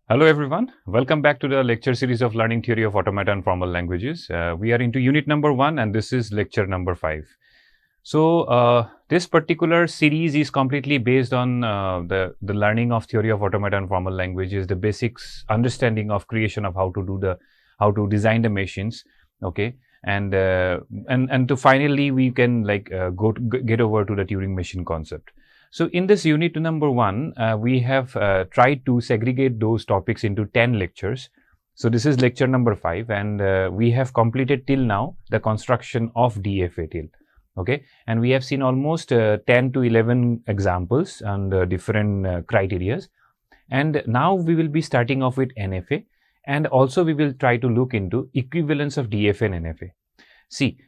Hello everyone, welcome back to the lecture series of Learning Theory of Automata and Formal Languages. We are into unit number 1 and this is lecture number 5. So, this particular series is completely based on the learning of theory of automata and formal languages, the basics understanding of creation of how to design the machines, okay, and to finally we can get over to the Turing machine concept. So, in this unit number 1, we have tried to segregate those topics into 10 lectures. So, this is lecture number 5 and we have completed till now the construction of DFA till. Okay, and we have seen almost 10 to 11 examples and different criterias, and now we will be starting off with NFA, and also we will try to look into equivalence of DFA and NFA. See,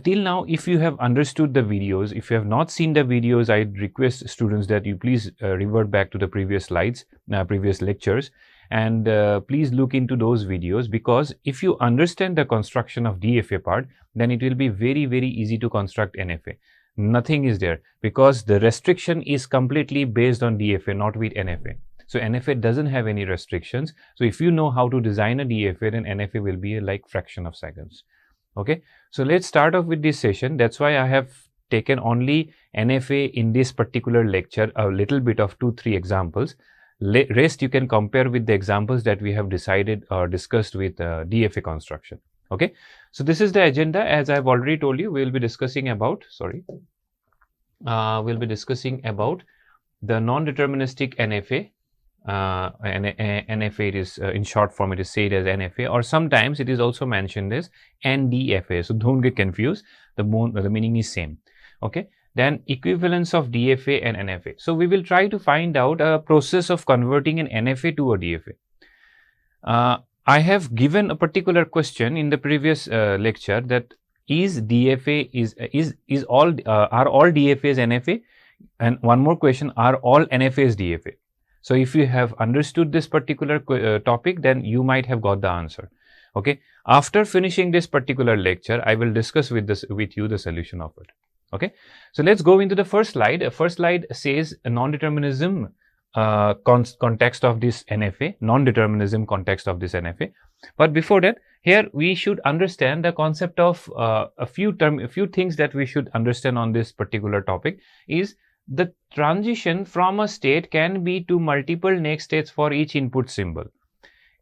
till now, if you have understood the videos, if you have not seen the videos, I request students that you please revert back to the previous slides, previous lectures, and please look into those videos, because if you understand the construction of DFA part, then it will be very easy to construct NFA. Nothing is there because the restriction is completely based on DFA, not with NFA. So NFA doesn't have any restrictions. So if you know how to design a DFA, then NFA will be like fraction of seconds. Okay, so let's start off with this session. That's why I have taken only NFA in this particular lecture, a little bit of 2-3 examples. Rest you can compare with the examples that we have decided or discussed with DFA construction. Okay, so this is the agenda. As I've already told you, we'll be discussing about the non-deterministic NFA. NFA, it is in short form, it is said as NFA, or sometimes it is also mentioned as NDFA. So don't get confused. The meaning is same. Okay. Then equivalence of DFA and NFA. So we will try to find out a process of converting an NFA to a DFA. I have given a particular question in the previous lecture, that is DFA are all DFAs NFA? And one more question, are all NFAs DFA? So if you have understood this particular topic, then you might have got the answer. Okay. After finishing this particular lecture, I will discuss with you the solution of it. Okay, so let's go into the first slide. The first slide says a non-determinism context of this NFA, non-determinism context of this NFA. But before that, here we should understand the concept of a few things that we should understand on this particular topic. Is the transition from a state can be to multiple next states for each input symbol,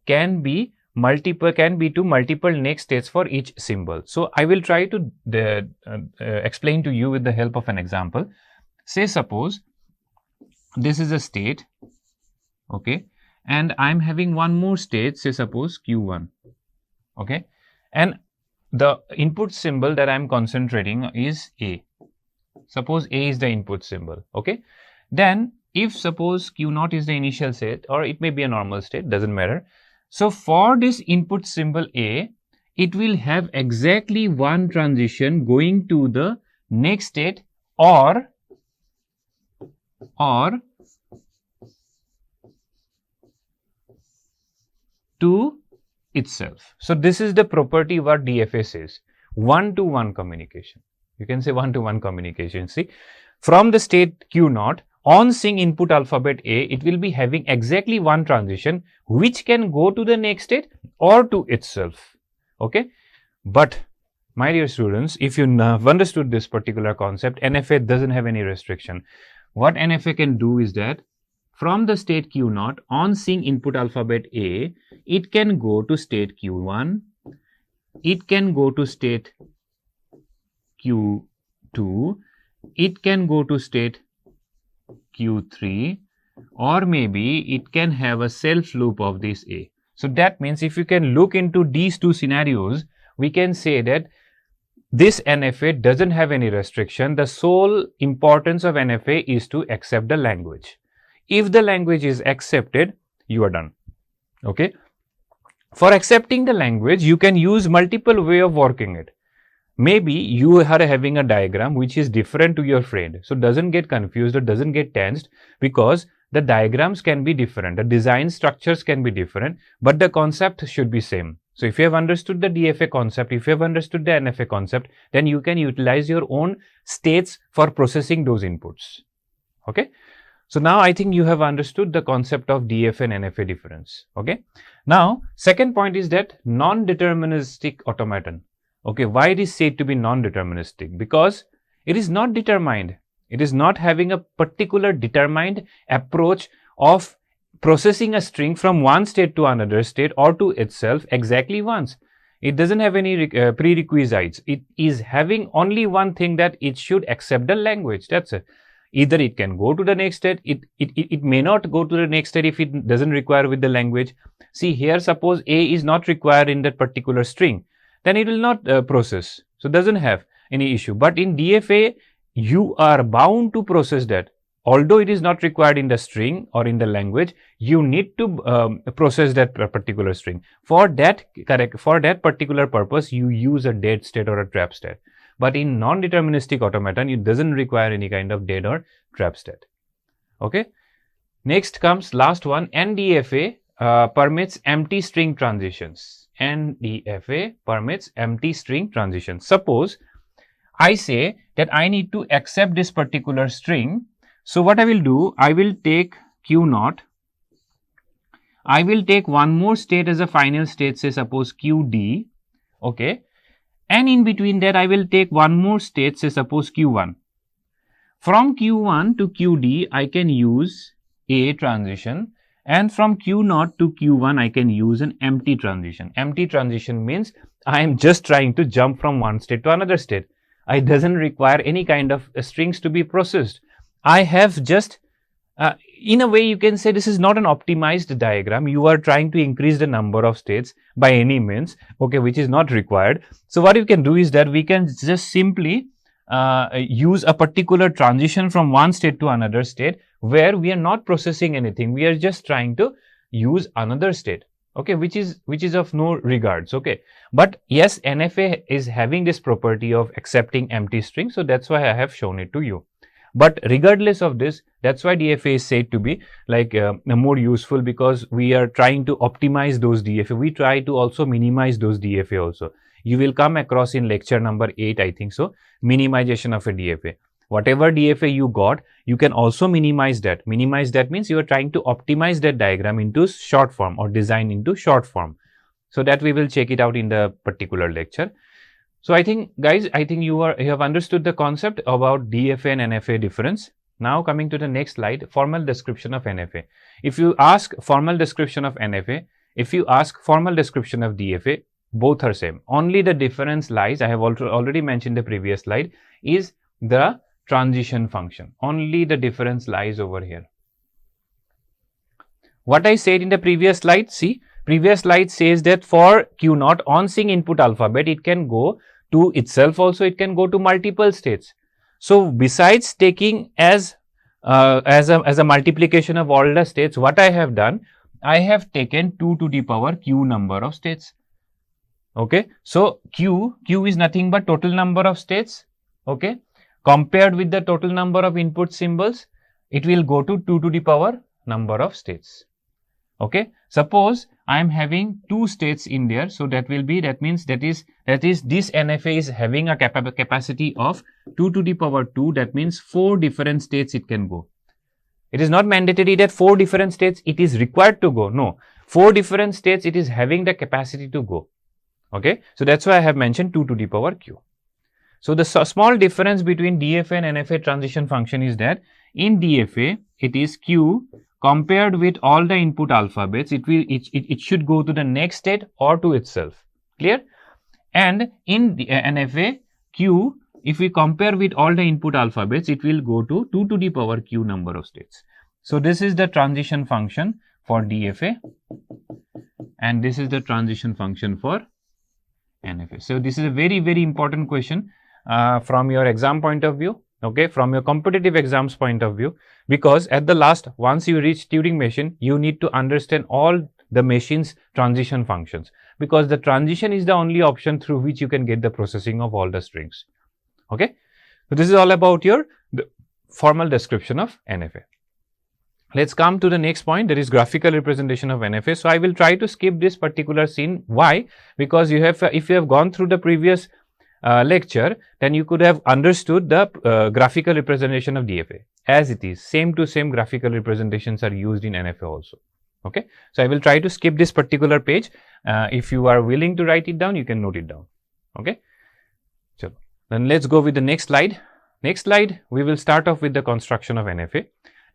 can be to multiple next states for each symbol. So I will try to explain to you with the help of an example. Say suppose this is a state, okay, and I'm having one more state, say suppose Q1, okay, and the input symbol that I'm concentrating is A. Suppose A is the input symbol, okay. Then if suppose Q0 is the initial state, or it may be a normal state, doesn't matter. So for this input symbol A, it will have exactly one transition going to the next state or to itself. So this is the property what DFA says, one-to-one communication. You can say one-to-one communication. See, from the state Q0, on seeing input alphabet A, it will be having exactly one transition which can go to the next state or to itself. Okay. But my dear students, if you have understood this particular concept, NFA doesn't have any restriction. What NFA can do is that from the state Q0, on seeing input alphabet A, it can go to state Q1, it can go to state Q2, it can go to state Q3, or maybe it can have a self loop of this A. So that means if you can look into these two scenarios, we can say that this NFA doesn't have any restriction. The sole importance of NFA is to accept the language. If the language is accepted, you are done. Okay. For accepting the language, you can use multiple way of working it. Maybe you are having a diagram which is different to your friend. So doesn't get confused or doesn't get tensed, because the diagrams can be different. The design structures can be different, but the concept should be same. So if you have understood the DFA concept, if you have understood the NFA concept, then you can utilize your own states for processing those inputs. Okay. So now I think you have understood the concept of DFA and NFA difference. Okay. Now, second point is that non-deterministic automaton. Okay. Why it is said to be non-deterministic? Because it is not determined. It is not having a particular determined approach of processing a string from one state to another state or to itself exactly once. It doesn't have any prerequisites. It is having only one thing, that it should accept the language. That's it. Either it can go to the next state, it may not go to the next state if it doesn't require with the language. See here, suppose A is not required in that particular string, then it will not process. So, doesn't have any issue. But in DFA, you are bound to process that. Although it is not required in the string or in the language, you need to process that particular string. For that particular purpose, you use a dead state or a trap state. But in non-deterministic automaton, it doesn't require any kind of dead or trap state. Okay. Next comes last one, NDFA permits empty string transitions. NDFA permits empty string transitions. Suppose I say that I need to accept this particular string. So, what I will do, I will take Q naught. I will take one more state as a final state, say suppose QD. Okay. And in between that, I will take one more state, say suppose Q1. From Q1 to QD, I can use a transition, and from Q0 to Q1, I can use an empty transition. Empty transition means I am just trying to jump from one state to another state. It doesn't require any kind of strings to be processed. I have just, in a way you can say this is not an optimized diagram. You are trying to increase the number of states by any means, okay, which is not required. So, what you can do is that we can just simply use a particular transition from one state to another state where we are not processing anything. We are just trying to use another state, okay, which is of no regards, okay. But yes, NFA is having this property of accepting empty strings. So, that's why I have shown it to you. But regardless of this, that's why DFA is said to be like more useful, because we are trying to optimize those DFA. We try to also minimize those DFA also. You will come across in lecture number 8, I think so, minimization of a DFA. Whatever DFA you got, you can also minimize that. Minimize that means you are trying to optimize that diagram into short form or design into short form. So, that we will check it out in the particular lecture. So, I think guys, you have understood the concept about DFA and NFA difference. Now, coming to the next slide, formal description of NFA. If you ask formal description of NFA, if you ask formal description of DFA, both are same. Only the difference lies, I have already mentioned the previous slide, is the transition function. Only the difference lies over here. What I said in the previous slide, see, previous slide says that for Q0 on sync input alphabet, it can go to itself also, it can go to multiple states. So, besides taking as a multiplication of all the states, what I have done, I have taken 2 to the power q number of states. Okay. So, q is nothing but total number of states, okay, compared with the total number of input symbols, it will go to 2 to the power number of states. Okay. Suppose I am having 2 states in there, so that means this NFA is having a capacity of 2 to the power 2. That means 4 different states it can go. It is not mandatory that 4 different states it is required to go. No, 4 different states it is having the capacity to go. Okay. So, that's why I have mentioned 2 to the power q. So, the small difference between DFA and NFA transition function is that in DFA it is q compared with all the input alphabets, it should go to the next state or to itself. Clear? And in the NFA, q, if we compare with all the input alphabets, it will go to 2 to the power q number of states. So, this is the transition function for DFA, and this is the transition function for NFA. So, this is a very, very important question from your exam point of view. Okay, from your competitive exams point of view, because at the last, once you reach Turing machine, you need to understand all the machine's transition functions, because the transition is the only option through which you can get the processing of all the strings. Okay, so this is all about the formal description of NFA. Let's come to the next point, that is graphical representation of NFA. So, I will try to skip this particular scene. Why? Because if you have gone through the previous lecture, then you could have understood the graphical representation of DFA as it is. Same to same graphical representations are used in NFA also. Okay. So, I will try to skip this particular page. If you are willing to write it down, you can note it down. Okay. So, then let's go with the next slide. Next slide, we will start off with the construction of NFA.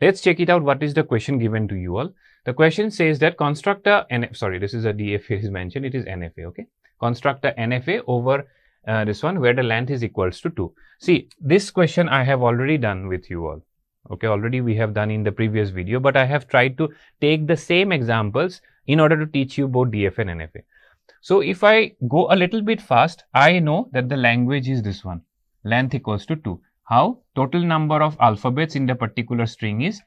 Let's check it out. What is the question given to you all? The question says that construct a this is a DFA is mentioned, it is NFA. Okay. Construct a NFA over this one where the length is equals to 2. See, this question I have already done with you all. Okay, already we have done in the previous video, but I have tried to take the same examples in order to teach you both DFA and NFA. So, if I go a little bit fast, I know that the language is this one, length equals to 2. How? Total number of alphabets in the particular string is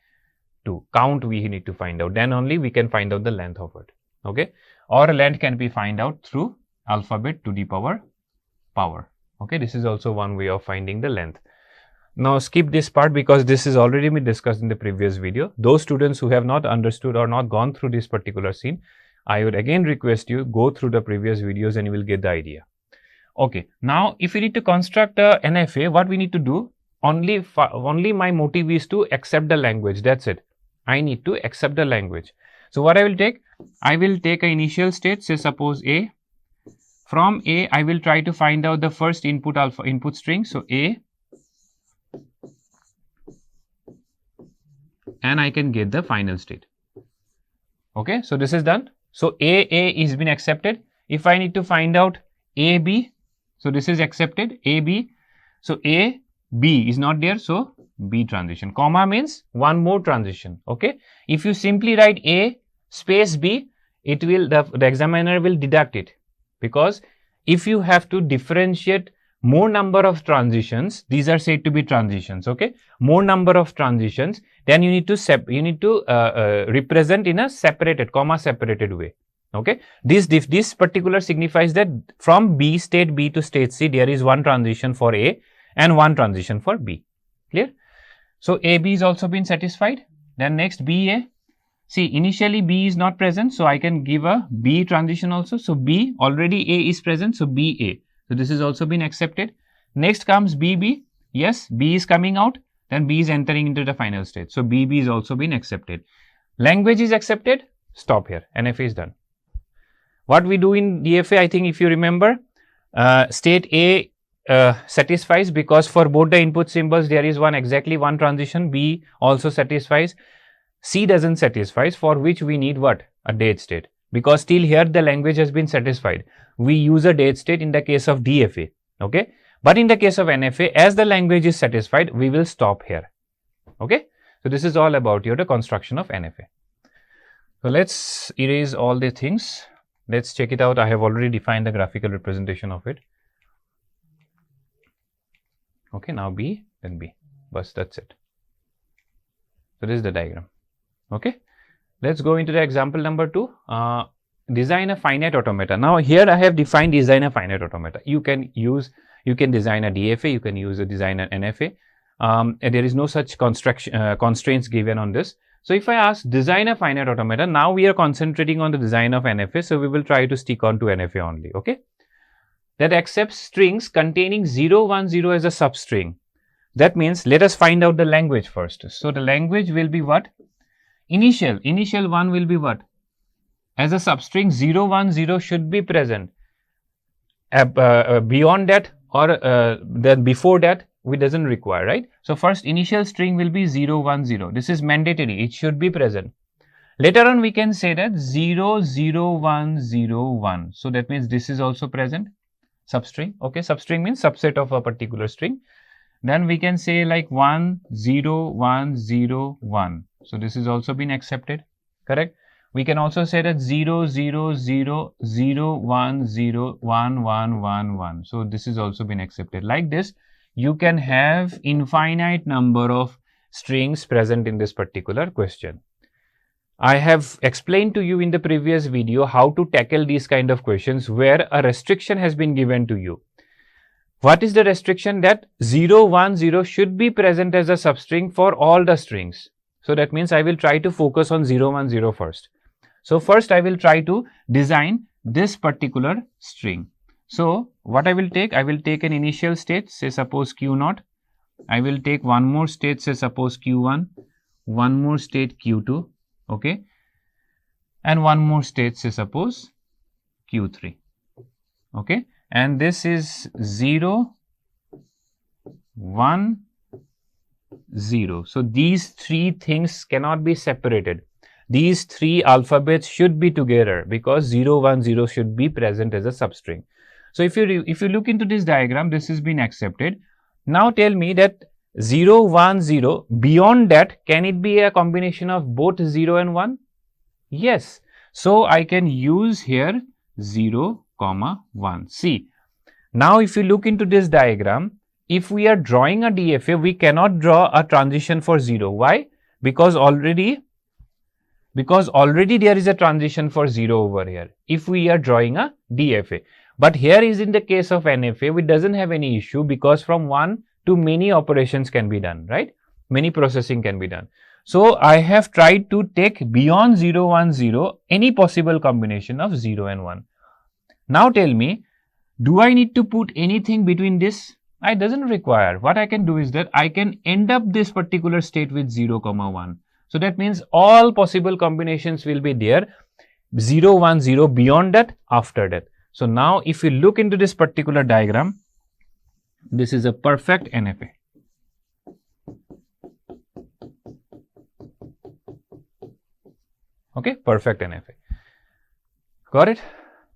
2. Count we need to find out, then only we can find out the length of it. Okay, or length can be find out through alphabet to the power. Okay, this is also one way of finding the length. Now, skip this part because this is already been discussed in the previous video. Those students who have not understood or not gone through this particular scene, I would again request you go through the previous videos and you will get the idea. Okay, now if we need to construct a NFA, what we need to do, only my motive is to accept the language, that's it. I need to accept the language. So, what I will take an initial state, say suppose A. From A, I will try to find out the first input string, so A. And I can get the final state. Okay, so this is done. So, A is been accepted. If I need to find out AB, so this is accepted, AB. So, A, B is not there, so B transition. Comma means one more transition. Okay, if you simply write A space B, it will the examiner will deduct it, because if you have to differentiate more number of transitions, these are said to be transitions. Okay, more number of transitions, then you need to represent in a separated, comma separated way. Okay, this particular signifies that from B state B to state C, there is one transition for A and one transition for B. Clear? So, AB is also been satisfied. Then next BA. See, initially B is not present, so I can give a B transition also. So, B already A is present, so BA. So, this is also been accepted. Next comes BB. Yes, B is coming out, then B is entering into the final state. So, BB is also been accepted. Language is accepted. Stop here. NFA is done. What we do in DFA, I think if you remember, state A satisfies because for both the input symbols there is exactly one transition. B also satisfies. C doesn't satisfy, for which we need what? A date state, because till here the language has been satisfied. We use a date state in the case of DFA. Okay, but in the case of NFA, as the language is satisfied, we will stop here. Okay, so this is all about the construction of NFA. So let's erase all the things. Let's check it out. I have already defined the graphical representation of it. Okay, now B, then B. Bus, that's it. So this is the diagram. Okay, let's go into the example number 2. Design a finite automata. Now here I have defined design a finite automata. You can design a DFA, you can design an NFA. There is no such constraints given on this. So if I ask design a finite automata, now we are concentrating on the design of NFA. So we will try to stick on to NFA only. Okay, that accepts strings containing 0, 1, 0 as a substring. That means let us find out the language first. So the language will be what? Initial one will be what? As a substring 0, 1, 0 should be present. Beyond that or then before that, we doesn't require, right? So first initial string will be 0, 1, 0. This is mandatory. It should be present. Later on, we can say that 0, 0, 1, 0, 1. So that means this is also present. Substring. Okay, substring means subset of a particular string. Then we can say like 1, 0, 1, 0, 1. So this is also been accepted. Correct. We can also say that 0, 0, 0, 0, 1, 0, 1, 1, 1, 1. So this is also been accepted. Like this, you can have infinite number of strings present in this particular question. I have explained to you in the previous video how to tackle these kind of questions where a restriction has been given to you. What is the restriction? That 0, 1, 0 should be present as a substring for all the strings. So that means I will try to focus on 0, 1, 0 first. So first I will try to design this particular string. So what I will take an initial state, say suppose Q0. I will take one more state, say suppose Q1, one more state Q2, okay, and one more state, say suppose Q3, okay, and this is 0, 1, 0. So these three things cannot be separated. These three alphabets should be together because 0, 1, 0 should be present as a substring. So if you look into this diagram, this has been accepted. Now tell me that 0, 1, 0, beyond that, can it be a combination of both 0 and 1? Yes. So I can use here 0, 1. See, now if you look into this diagram, if we are drawing a DFA, we cannot draw a transition for 0. Why? Because already there is a transition for 0 over here if we are drawing a DFA. But here is in the case of NFA, it doesn't have any issue because from 1 to many operations can be done, right? Many processing can be done. So I have tried to take beyond 0, 1, 0 any possible combination of 0 and 1. Now tell me, do I need to put anything between this? It doesn't require. What I can do is that I can end up this particular state with 0, 1. So that means all possible combinations will be there, 0, 1, 0, beyond that, after that. So now if you look into this particular diagram, this is a perfect NFA. Okay, perfect NFA. Got it?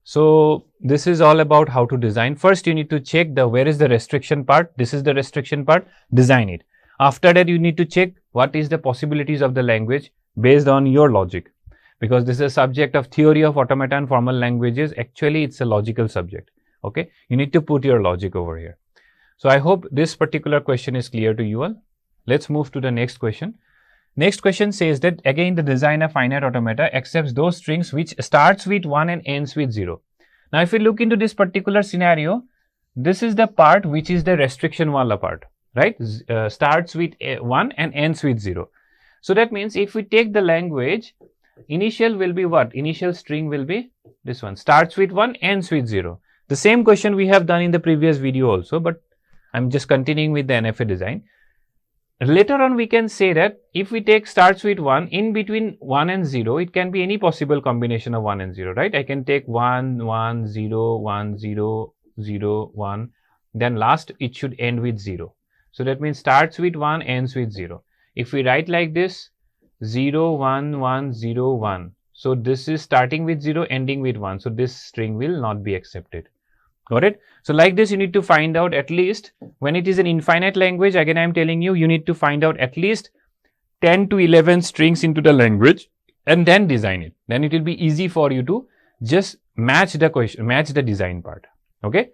So this is all about how to design. First you need to check where is the restriction part. This is the restriction part, design it. After that you need to check what is the possibilities of the language based on your logic. Because this is a subject of theory of automata and formal languages. Actually it's a logical subject. Okay, you need to put your logic over here. So I hope this particular question is clear to you all. Let's move to the next question. Next question says that again the design of finite automata accepts those strings which starts with 1 and ends with 0. Now if you look into this particular scenario, this is the part which is the restriction wala part, right? Starts with 1 and ends with 0. So that means if we take the language, initial will be what? Initial string will be this one, starts with 1, ends with 0. The same question we have done in the previous video also, but I'm just continuing with the NFA design. Later on we can say that if we take starts with 1, in between 1 and 0, it can be any possible combination of 1 and 0, right? I can take 1, 1, 0, 1, 0, 0, 1, then last it should end with 0. So that means starts with 1, ends with 0. If we write like this, 0, 1, 1, 0, 1. So this is starting with 0, ending with 1. So this string will not be accepted. Got it? So like this, you need to find out at least when it is an infinite language, again I am telling you, you need to find out at least 10 to 11 strings into the language and then design it. Then it will be easy for you to just match the question, match the design part. Okay?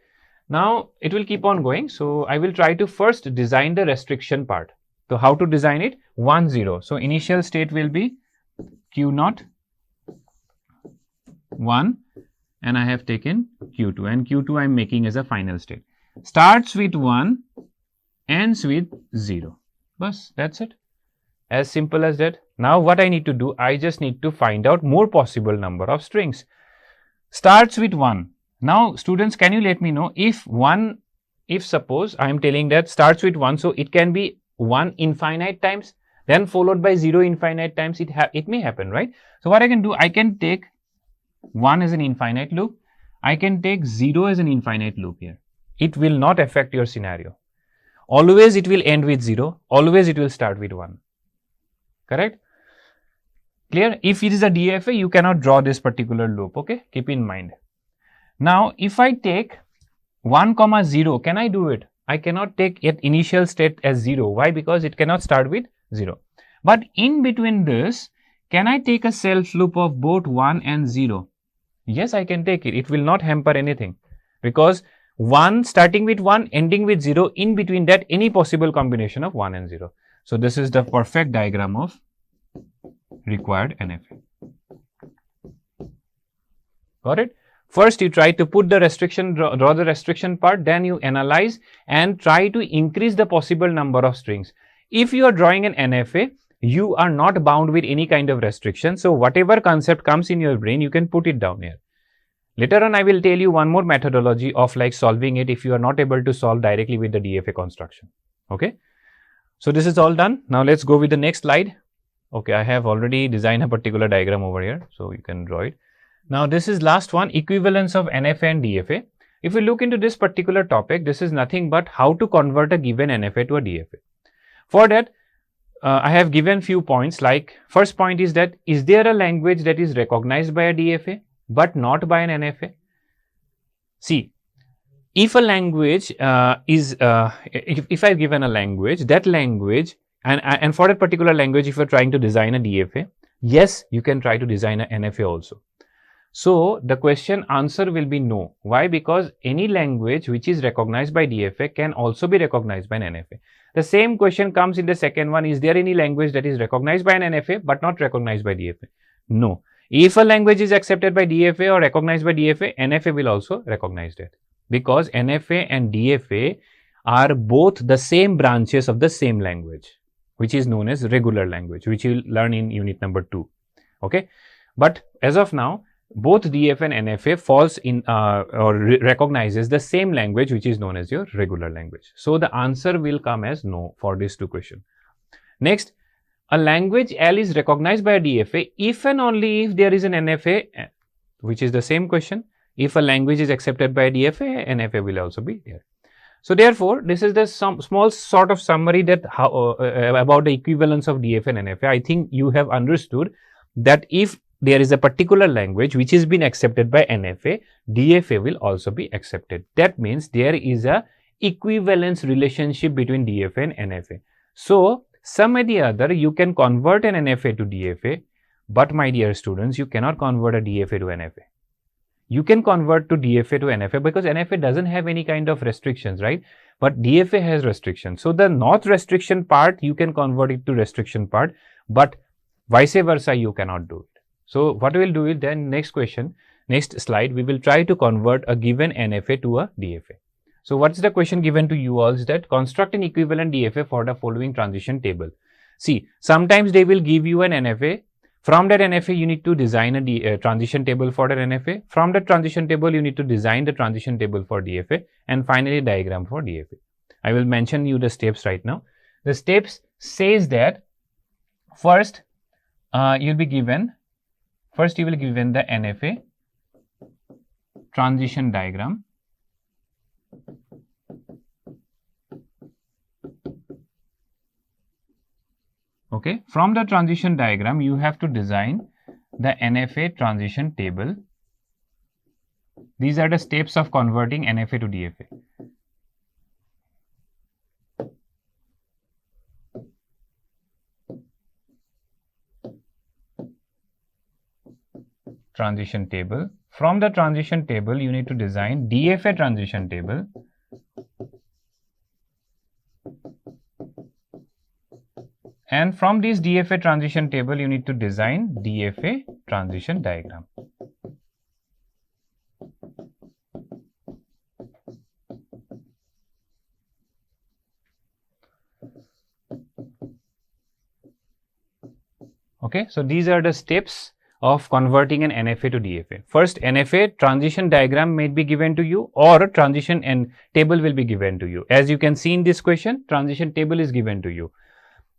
Now it will keep on going. So I will try to first design the restriction part. So how to design it? 1, 0. So initial state will be Q0, 1. And I have taken Q2 and Q2 I am making as a final state. Starts with 1, ends with 0. Bas, that's it. As simple as that. Now what I need to do, I just need to find out more possible number of strings. Starts with 1. Now students, can you let me know if suppose I am telling that starts with 1, so it can be 1 infinite times, then followed by 0 infinite times, it may happen, right? So what I can do, I can take 1 as an infinite loop. I can take 0 as an infinite loop here. It will not affect your scenario. Always it will end with 0. Always it will start with 1. Correct? Clear? If it is a DFA, you cannot draw this particular loop. Okay? Keep in mind. Now, if I take 1, 0, can I do it? I cannot take its initial state as 0. Why? Because it cannot start with 0. But in between this, can I take a self loop of both 1 and 0? Yes, I can take it. It will not hamper anything because 1 starting with 1, ending with 0, in between that any possible combination of 1 and 0. So this is the perfect diagram of required NFA. Got it? First you try to put the restriction, draw the restriction part, then you analyze and try to increase the possible number of strings. If you are drawing an NFA, you are not bound with any kind of restriction. So whatever concept comes in your brain, you can put it down here. Later on, I will tell you one more methodology of like solving it if you are not able to solve directly with the DFA construction. Okay. So this is all done. Now let's go with the next slide. Okay, I have already designed a particular diagram over here, so you can draw it. Now this is last one, equivalence of NFA and DFA. If we look into this particular topic, this is nothing but how to convert a given NFA to a DFA. For that, I have given few points. Like first point is that is there a language that is recognized by a DFA but not by an NFA? See, if a language if I've given a language, that language and for that particular language, if you're trying to design a DFA, yes, you can try to design an NFA also. So the question answer will be no. Why? Because any language which is recognized by DFA can also be recognized by an NFA. The same question comes in the second one. Is there any language that is recognized by an NFA but not recognized by DFA? No. If a language is accepted by DFA or recognized by DFA, NFA will also recognize that, because NFA and DFA are both the same branches of the same language, which is known as regular language, which you will learn in unit number 2. Okay. But as of now, both DFA and NFA falls in or recognizes the same language, which is known as your regular language. So the answer will come as no for these two questions. Next, a language L is recognized by a DFA if and only if there is an NFA, which is the same question. If a language is accepted by a DFA, NFA will also be there. So therefore, this is the small sort of summary that about the equivalence of DFA and NFA. I think you have understood that if there is a particular language which is been accepted by NFA, DFA will also be accepted. That means there is a equivalence relationship between DFA and NFA. So some or the other you can convert an NFA to DFA, but my dear students, you cannot convert a DFA to NFA. You can convert to DFA to NFA because NFA doesn't have any kind of restrictions, right? But DFA has restrictions. So the not restriction part, you can convert it to restriction part, but vice versa, you cannot do it. So what we will do is then next slide, we will try to convert a given NFA to a DFA. So what's the question given to you all is that construct an equivalent DFA for the following transition table. See, sometimes they will give you an NFA. From that NFA, you need to design a transition table for that NFA. From the transition table, you need to design the transition table for DFA, and finally diagram for DFA. I will mention you the steps right now. The steps says that first you will be given the NFA transition diagram. Okay, from the transition diagram, you have to design the NFA transition table. These are the steps of converting NFA to DFA. Transition table. From the transition table, you need to design DFA transition table. And from this DFA transition table, you need to design DFA transition diagram. Okay, so these are the steps of converting an NFA to DFA. First, NFA transition diagram may be given to you, or transition and table will be given to you. As you can see in this question, transition table is given to you.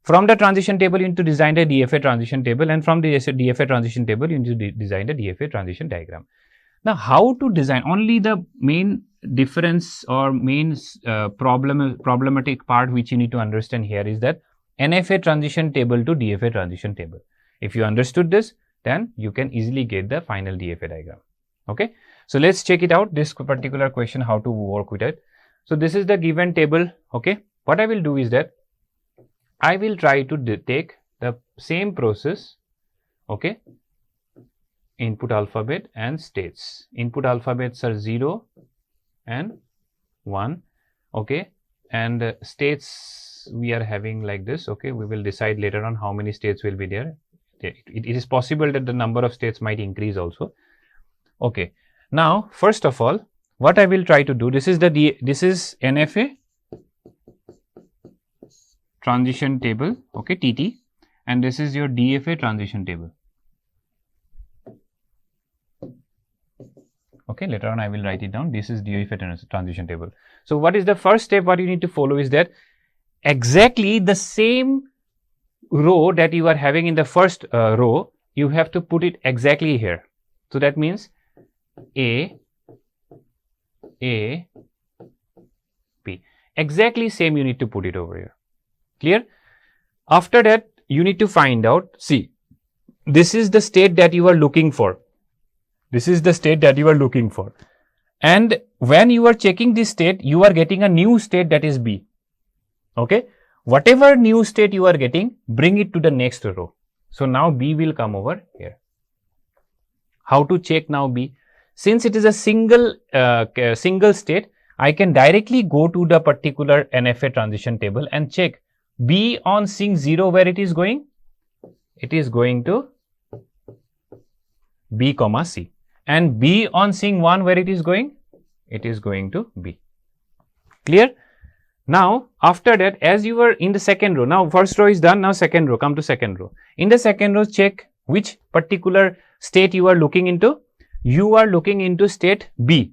From the transition table, you need to design the DFA transition table, and from the DFA transition table, you need to design the DFA transition diagram. Now, how to design? Only the main difference or main problematic part which you need to understand here is that NFA transition table to DFA transition table. If you understood this, then you can easily get the final DFA diagram. Okay, so let's check it out. This particular question, how to work with it. So this is the given table. Okay, what I will do is that I will try to take the same process. Okay, input alphabet and states. Input alphabets are 0 and 1. Okay, and states we are having like this. Okay, we will decide later on how many states will be there. It is possible that the number of states might increase also. Okay, now first of all, what I will try to do, this is NFA transition table, okay, TT, and this is your DFA transition table. Okay, later on I will write it down. This is DFA transition table. So what is the first step? What you need to follow is that exactly the same row that you are having in the first row, you have to put it exactly here. So that means A, B. Exactly same you need to put it over here. Clear? After that, you need to find out, see, this is the state that you are looking for. This is the state that you are looking for. And when you are checking this state, you are getting a new state that is B. Okay? Whatever new state you are getting, bring it to the next row. So now B will come over here. How to check now B? Since it is a single state, I can directly go to the particular NFA transition table and check B on sync 0 where it is going. It is going to B comma C. And B on sync 1 where it is going. It is going to B. Clear? Now, after that, as you were in the second row, now first row is done, now second row, come to second row. In the second row, check which particular state you are looking into. You are looking into state B,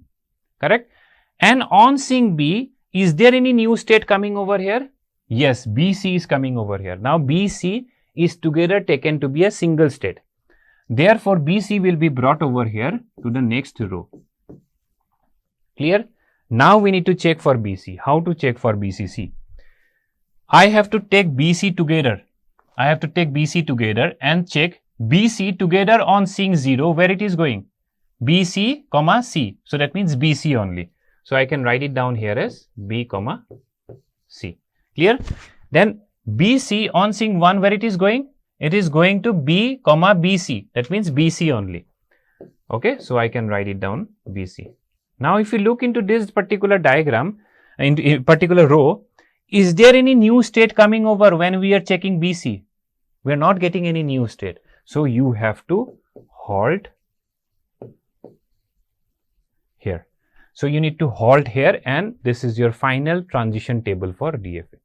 correct? And on sync B, is there any new state coming over here? Yes, BC is coming over here. Now, BC is together taken to be a single state. Therefore, BC will be brought over here to the next row. Clear? Now we need to check for BC. How to check for BCC? I have to take BC together. I have to take BC together and check BC together on sync 0 where it is going. BC comma C. So that means BC only. So I can write it down here as B comma C. Clear? Then BC on sync 1 where it is going? It is going to B comma BC. That means BC only. Okay. So I can write it down BC. Now, if you look into this particular diagram, in particular row, is there any new state coming over when we are checking BC? We are not getting any new state. So, you have to halt here. So, you need to halt here and this is your final transition table for DFA.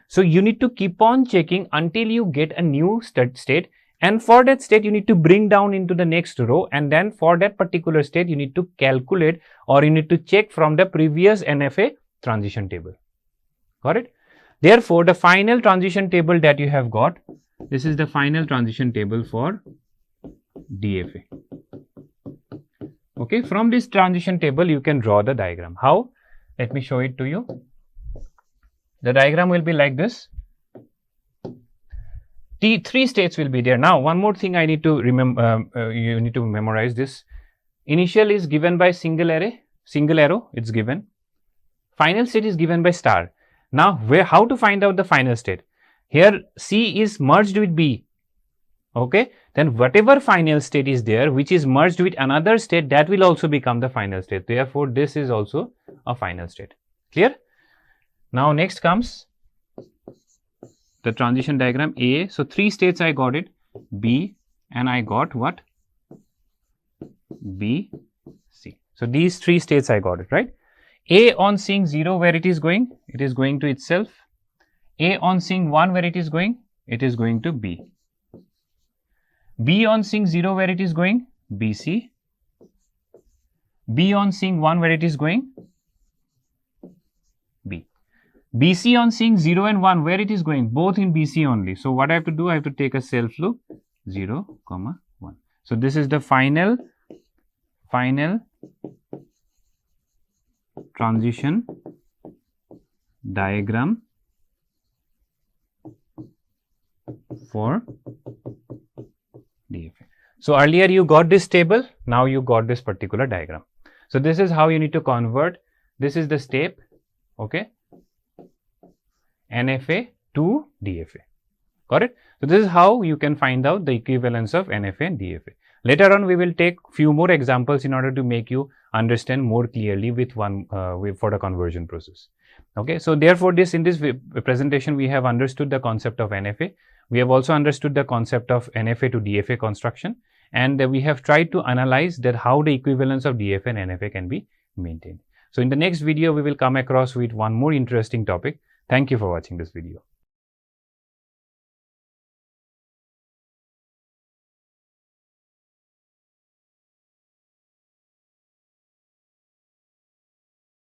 So, you need to keep on checking until you get a new state. And for that state, you need to bring down into the next row, and then for that particular state, you need to calculate or you need to check from the previous NFA transition table. Got it? Therefore, the final transition table that you have got, this is the final transition table for DFA. Okay, from this transition table, you can draw the diagram. How? Let me show it to you. The diagram will be like this. Three states will be there. Now, one more thing I need to remember, you need to memorize this. Initial is given by single arrow, it's given. Final state is given by star. Now, how to find out the final state? Here, C is merged with B. Okay, then whatever final state is there, which is merged with another state, that will also become the final state. Therefore, this is also a final state. Clear? Now, next comes the transition diagram A. So, 3 states I got it, B, and I got what? B, C. So, these 3 states I got it, right? A on sync 0 where it is going to itself. A on sync 1 where it is going to B. B on sync 0 where it is going, BC. B on sync 1 where it is going, B. BC on sync 0 and 1 where it is going, both in BC only. So, what I have to do? I have to take a self loop 0, 1. So, this is the final transition diagram for DFA. So, earlier you got this table, now you got this particular diagram. So, this is how you need to convert. This is the step, okay, NFA to DFA. Got it? So, this is how you can find out the equivalence of NFA and DFA. Later on, we will take few more examples in order to make you understand more clearly with for the conversion process. Okay. So, therefore, in this presentation, we have understood the concept of NFA. We have also understood the concept of NFA to DFA construction, and we have tried to analyze that how the equivalence of DFA and NFA can be maintained. So, in the next video, we will come across with one more interesting topic. Thank you for watching this video.